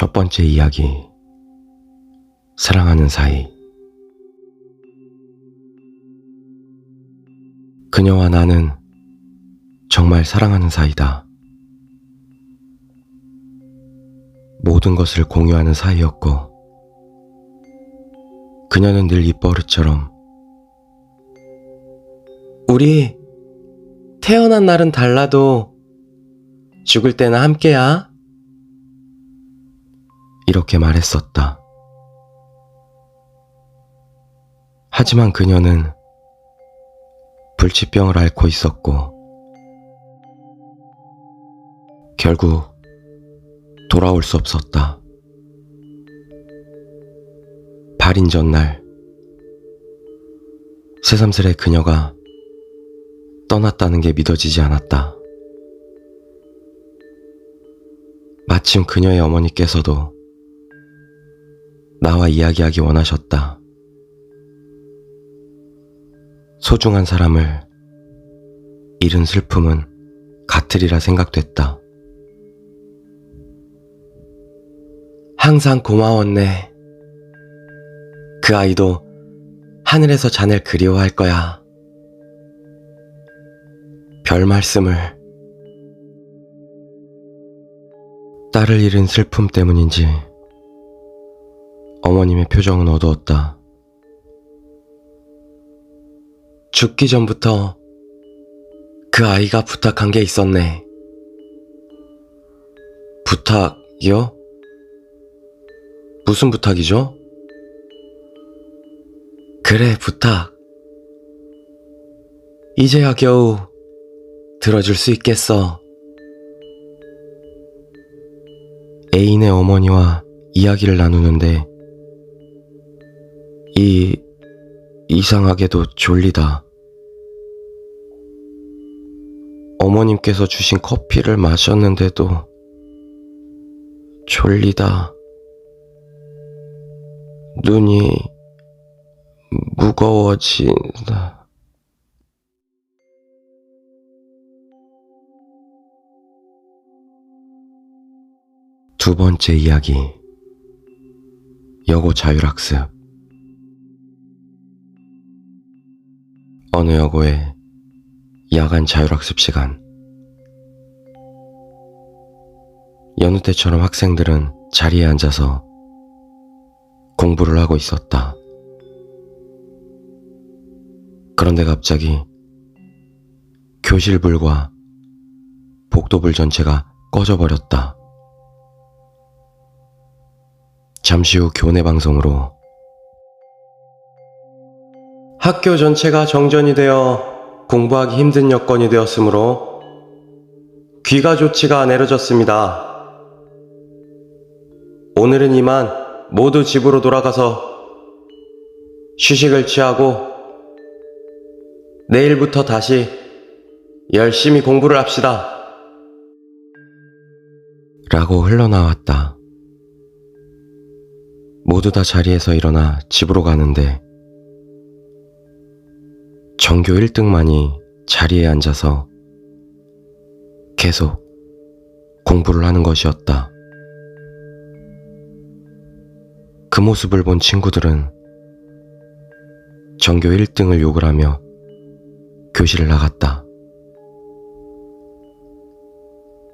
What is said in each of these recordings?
첫 번째 이야기. 사랑하는 사이. 그녀와 나는 정말 사랑하는 사이다. 모든 것을 공유하는 사이였고, 그녀는 늘 입버릇처럼 우리 태어난 날은 달라도 죽을 때는 함께야, 이렇게 말했었다. 하지만 그녀는 불치병을 앓고 있었고, 결국 돌아올 수 없었다. 발인 전날, 새삼스레 그녀가 떠났다는 게 믿어지지 않았다. 마침 그녀의 어머니께서도 나와 이야기하기 원하셨다. 소중한 사람을 잃은 슬픔은 같으리라 생각됐다. 항상 고마웠네. 그 아이도 하늘에서 자넬 그리워할 거야. 별 말씀을. 딸을 잃은 슬픔 때문인지 어머님의 표정은 어두웠다. 죽기 전부터 그 아이가 부탁한 게 있었네. 부탁이요? 무슨 부탁이죠? 그래, 부탁. 이제야 겨우 들어줄 수 있겠어. 애인의 어머니와 이야기를 나누는데 이상하게도 졸리다. 어머님께서 주신 커피를 마셨는데도 졸리다. 눈이 무거워진다. 두 번째 이야기. 여고 자율학습. 어느 여고의 야간 자율학습 시간. 여느 때처럼 학생들은 자리에 앉아서 공부를 하고 있었다. 그런데 갑자기 교실불과 복도불 전체가 꺼져버렸다. 잠시 후 교내 방송으로 학교 전체가 정전이 되어 공부하기 힘든 여건이 되었으므로 귀가 조치가 내려졌습니다. 오늘은 이만 모두 집으로 돌아가서 휴식을 취하고 내일부터 다시 열심히 공부를 합시다. 라고 흘러나왔다. 모두 다 자리에서 일어나 집으로 가는데 전교 1등만이 자리에 앉아서 계속 공부를 하는 것이었다. 그 모습을 본 친구들은 전교 1등을 욕을 하며 교실을 나갔다.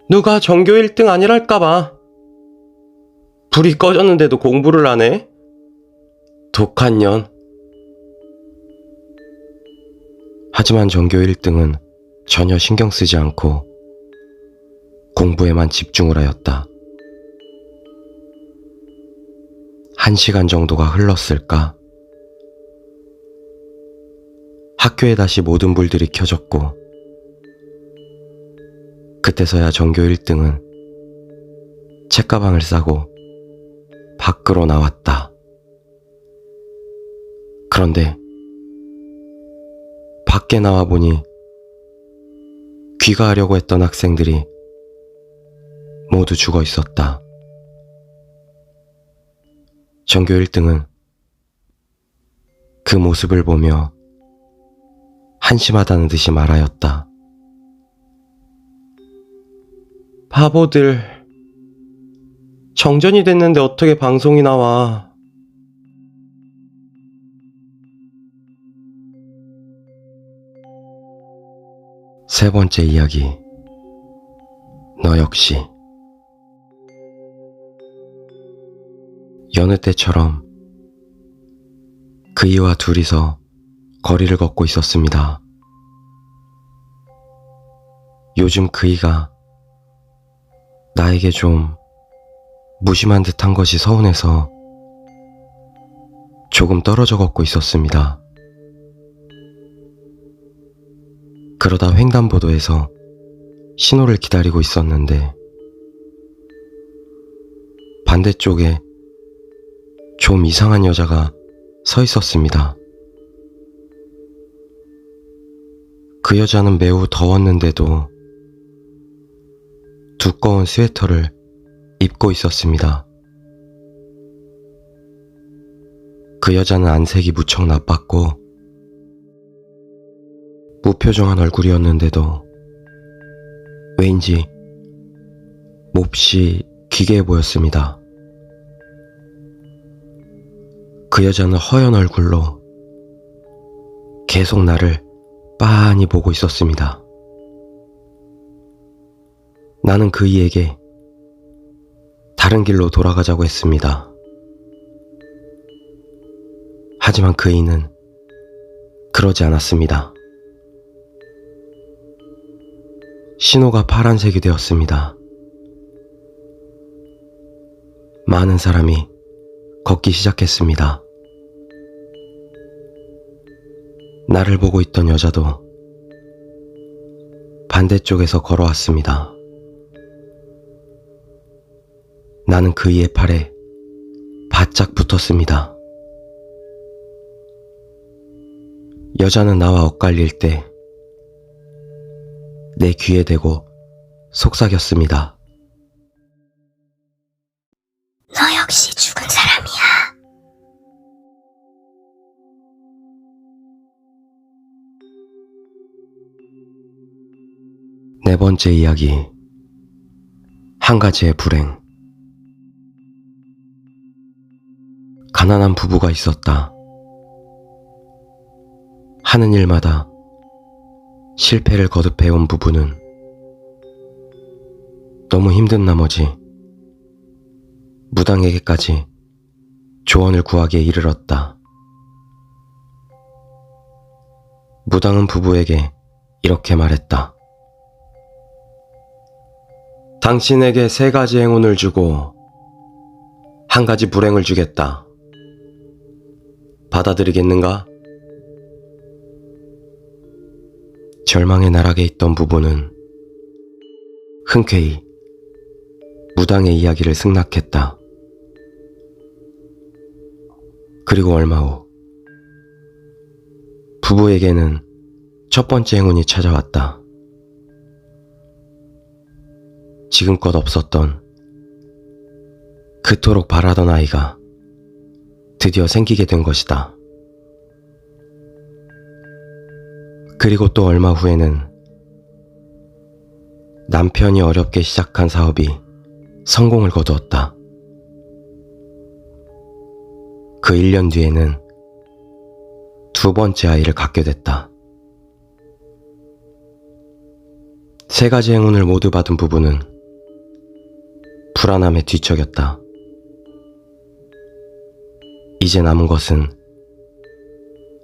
누가 전교 1등 아니랄까봐. 불이 꺼졌는데도 공부를 하네? 독한 년. 하지만 전교 1등은 전혀 신경 쓰지 않고 공부에만 집중을 하였다. 1시간 정도가 흘렀을까? 학교에 다시 모든 불들이 켜졌고, 그때서야 전교 1등은 책가방을 싸고 밖으로 나왔다. 그런데 밖에 나와보니 귀가하려고 했던 학생들이 모두 죽어 있었다. 전교 1등은 그 모습을 보며 한심하다는 듯이 말하였다. 바보들. 정전이 됐는데 어떻게 방송이 나와. 세 번째 이야기. 너 역시. 여느 때처럼 그이와 둘이서 거리를 걷고 있었습니다. 요즘 그이가 나에게 좀 무심한 듯한 것이 서운해서 조금 떨어져 걷고 있었습니다. 그러다 횡단보도에서 신호를 기다리고 있었는데 반대쪽에 좀 이상한 여자가 서 있었습니다. 그 여자는 매우 더웠는데도 두꺼운 스웨터를 입고 있었습니다. 그 여자는 안색이 무척 나빴고 무표정한 얼굴이었는데도 왠지 몹시 기괴해 보였습니다. 그 여자는 허연 얼굴로 계속 나를 빤히 보고 있었습니다. 나는 그이에게 다른 길로 돌아가자고 했습니다. 하지만 그이는 그러지 않았습니다. 신호가 파란색이 되었습니다. 많은 사람이 걷기 시작했습니다. 나를 보고 있던 여자도 반대쪽에서 걸어왔습니다. 나는 그이의 팔에 바짝 붙었습니다. 여자는 나와 엇갈릴 때 내 귀에 대고 속삭였습니다. 너 역시 죽은 사람이야. 네 번째 이야기. 한 가지의 불행. 가난한 부부가 있었다. 하는 일마다 실패를 거듭해온 부부는 너무 힘든 나머지 무당에게까지 조언을 구하기에 이르렀다. 무당은 부부에게 이렇게 말했다. 당신에게 3가지 행운을 주고 1가지 불행을 주겠다. 받아들이겠는가? 절망의 나락에 있던 부부는 흔쾌히 무당의 이야기를 승낙했다. 그리고 얼마 후 부부에게는 첫 번째 행운이 찾아왔다. 지금껏 없었던 그토록 바라던 아이가 드디어 생기게 된 것이다. 그리고 또 얼마 후에는 남편이 어렵게 시작한 사업이 성공을 거두었다. 그 1년 뒤에는 2번째 아이를 갖게 됐다. 3가지 행운을 모두 받은 부부는 불안함에 뒤척였다. 이제 남은 것은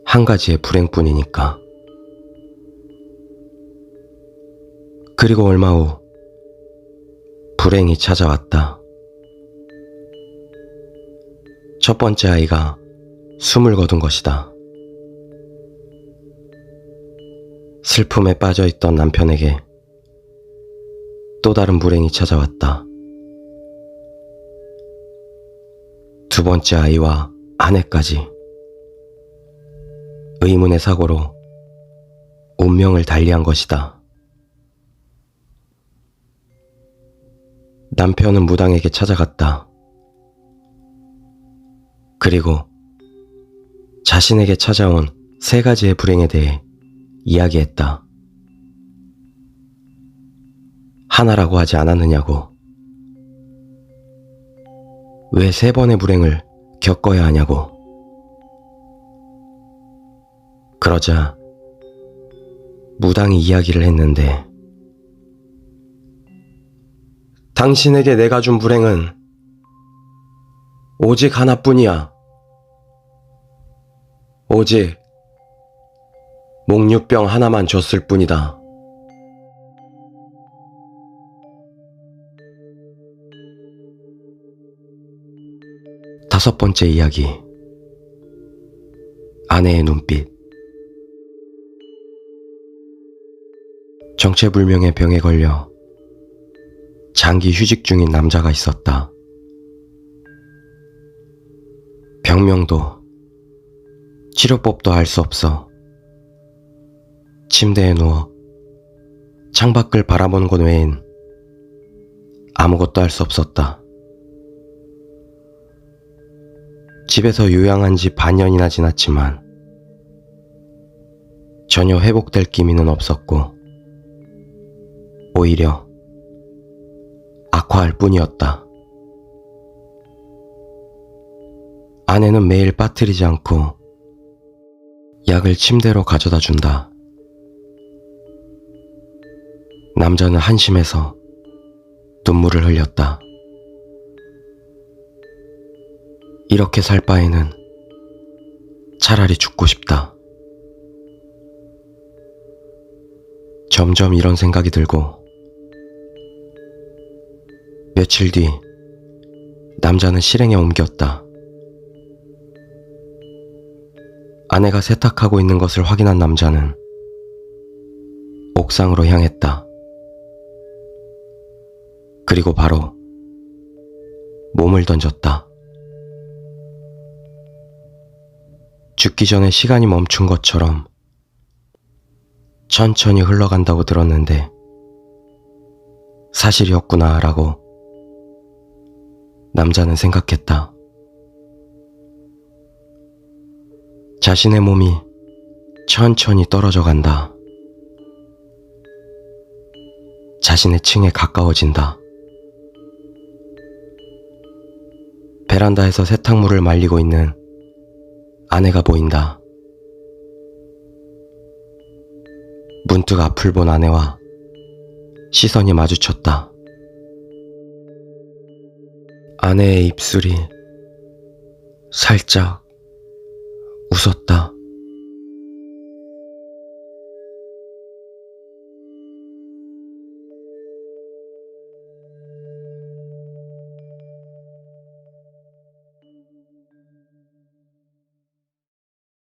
1가지의 불행뿐이니까. 그리고 얼마 후 불행이 찾아왔다. 첫 번째 아이가 숨을 거둔 것이다. 슬픔에 빠져있던 남편에게 또 다른 불행이 찾아왔다. 2번째 아이와 아내까지 의문의 사고로 운명을 달리한 것이다. 남편은 무당에게 찾아갔다. 그리고 자신에게 찾아온 3가지의 불행에 대해 이야기했다. 하나라고 하지 않았느냐고. 왜 3번의 불행을 겪어야 하냐고. 그러자 무당이 이야기를 했는데, 당신에게 내가 준 불행은 오직 하나뿐이야. 오직 목류병 하나만 줬을 뿐이다. 다섯 번째 이야기. 아내의 눈빛. 정체불명의 병에 걸려 장기 휴직 중인 남자가 있었다. 병명도 치료법도 알 수 없어 침대에 누워 창밖을 바라보는 것 외엔 아무것도 할 수 없었다. 집에서 요양한 지 반년이나 지났지만 전혀 회복될 기미는 없었고 오히려 악화할 뿐이었다. 아내는 매일 빠뜨리지 않고 약을 침대로 가져다 준다. 남자는 한심해서 눈물을 흘렸다. 이렇게 살 바에는 차라리 죽고 싶다. 점점 이런 생각이 들고 며칠 뒤 남자는 실행에 옮겼다. 아내가 세탁하고 있는 것을 확인한 남자는 옥상으로 향했다. 그리고 바로 몸을 던졌다. 죽기 전에 시간이 멈춘 것처럼 천천히 흘러간다고 들었는데 사실이었구나 라고 남자는 생각했다. 자신의 몸이 천천히 떨어져 간다. 자신의 층에 가까워진다. 베란다에서 세탁물을 말리고 있는 아내가 보인다. 문득 앞을 본 아내와 시선이 마주쳤다. 아내의 입술이 살짝 웃었다.